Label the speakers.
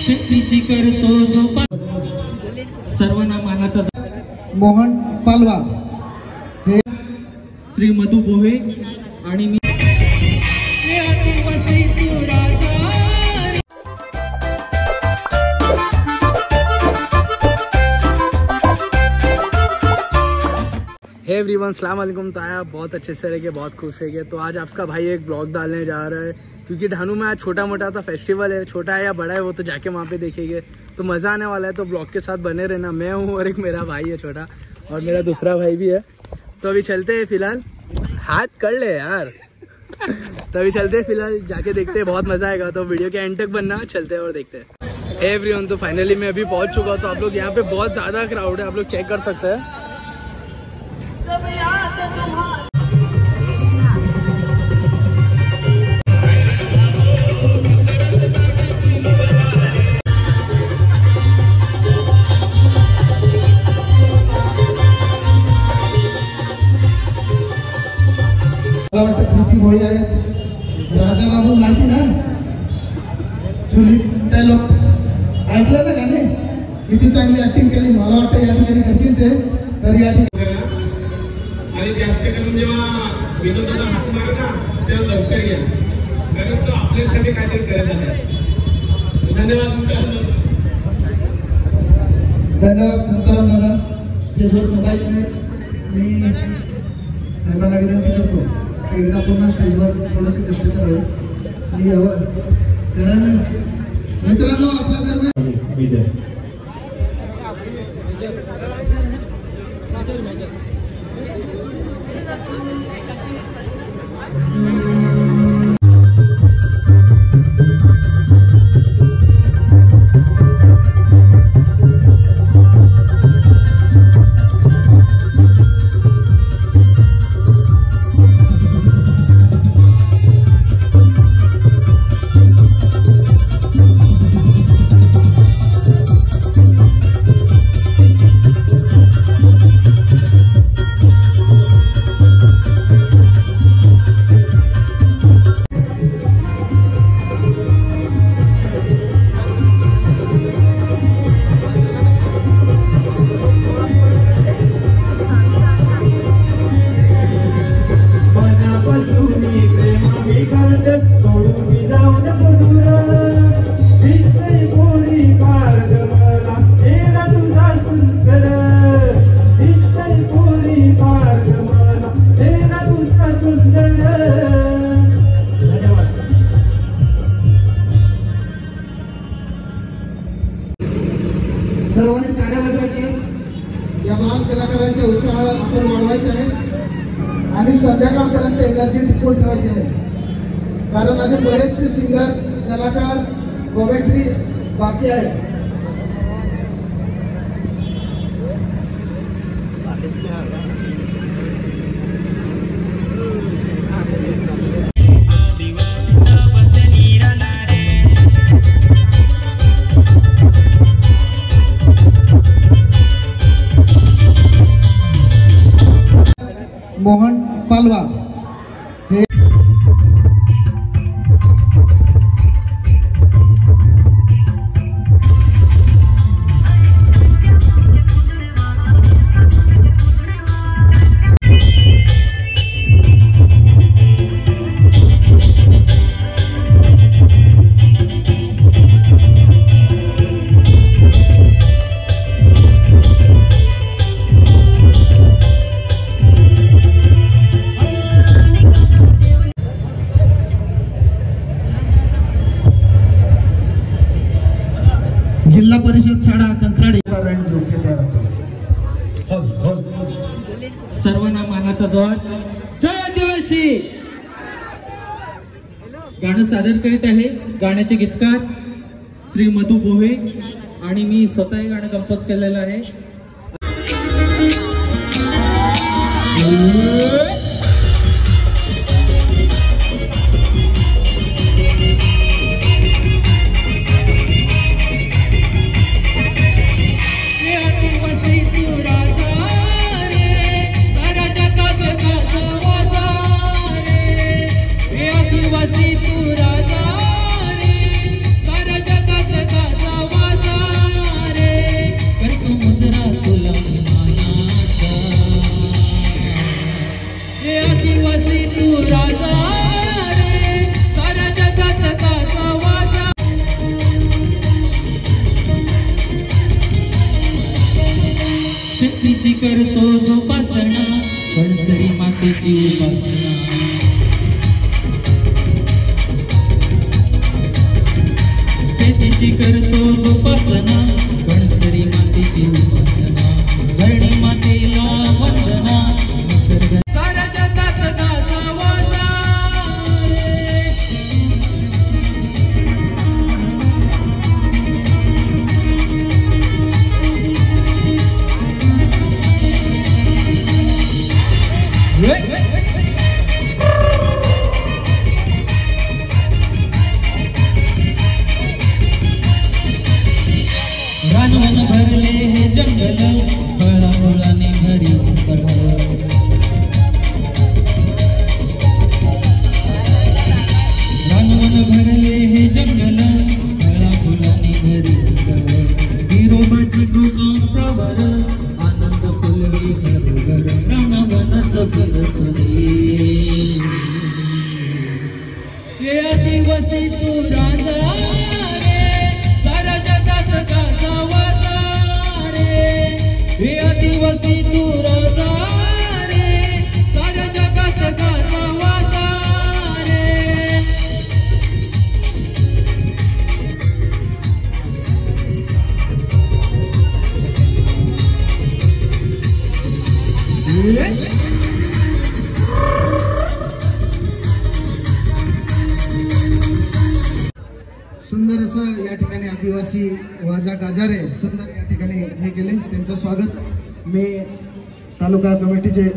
Speaker 1: शक्तीची करतो जो सर्वांना मानाचा
Speaker 2: मोहन पालवा हे
Speaker 1: श्री मधु बोहे आणि मी
Speaker 3: हे एवरीवन, अस्सलाम वालेकुम। तो आप बहुत अच्छे से रहिए, बहुत खुश रहिए। तो आज आपका भाई एक ब्लॉग डालने जा रहा है क्योंकि ढानू में आज छोटा मोटा सा फेस्टिवल है। छोटा है या बड़ा है वो तो जाके वहाँ पे देखेंगे, तो मज़ा आने वाला है। तो ब्लॉग के साथ बने रहना। मैं हूँ और एक मेरा भाई है छोटा, और मेरा दूसरा भाई भी है। तो अभी चलते हैं, फिलहाल हाथ कर ले यार। तो अभी चलते हैं, फिलहाल जाके देखते हैं, बहुत मज़ा आएगा। तो वीडियो के एंड तक बनना, चलते हैं और देखते हैं। हे एवरीवन, तो फाइनली मैं अभी पहुँच चुका हूँ। तो आप लोग यहाँ पे बहुत ज़्यादा क्राउड है, आप लोग चेक कर सकते हैं।
Speaker 2: प्रीती भोई आहेत, राजा बाबू माहिती ना, चुलीत डायलॉग ऐकलं ना गाणे, किती चांगली ऍक्टिंग केली। मला वाटतं या ठिकाणी करतील ते, तर या ठिकाणी
Speaker 4: आणि जास्त करून जेव्हा विनोदाचा हात मारला तेव्हा लवकर घ्या, कारण तो आपल्यासाठी काहीतरी करत आहे। धन्यवाद
Speaker 2: धन्यवाद संताराम दादा, स्टेजवर बसायचे नाही। मी साहेबांना विनंती करतो एकदा पुन्हा स्टेजवर थोडंसं कष्ट करावे, मी यावं, कारण मित्रांनो आपल्या दरम्यान सर्वांनी ताड्या वाजवायच्या आहेत। या बाल कलाकारांचा उत्साह आपण वाढवायचा आहे आणि संध्याकाळपर्यंत एनर्जी टिकवून ठेवायची आहे, कारण अजून बरेचसे सिंगर, कलाकार, कॉमेंट्री बाकी आहेत। मोहन पालवा हे जिल्हा परिषद शाळा कंत्राडी
Speaker 1: सर्वांना मानाचा जोर। जय आदिवासी गाणं सादर करीत आहे, गाण्याचे गीतकार श्री मधु बोहे आणि मी स्वतः हे गाणं कंपोज केलेलं आहे।
Speaker 5: आदिवासी तू राजा रे, सारा जगात गाजा
Speaker 1: उपासना. शेतीची करतो जोपासना, कणसरी मातेची उपासना, धरणी मातेला वंदना, निसर्ग साऱ्या जगात गाजावा रे. रानवन भरले हे जंगल, फळाफुलाने भरी उंबर. रानवन भरले हे जंगल, फळाफुलाने भरी उंबर. विरोबाची गोगांच्यावर आनंद फुलवी घरोघर, रानवनात फुलफुले. ये आदिवासी तू राजा रे, सारा जगात गाजावा रे. हे आदिवासी तू राजा रे, सारा जगात गाजावा रे.
Speaker 2: सुंदर असं या ठिकाणी आदिवासी वाजा गाजारे सुंदर या ठिकाणी हे केले. त्यांचं स्वागत मी तालुका कमिटीचे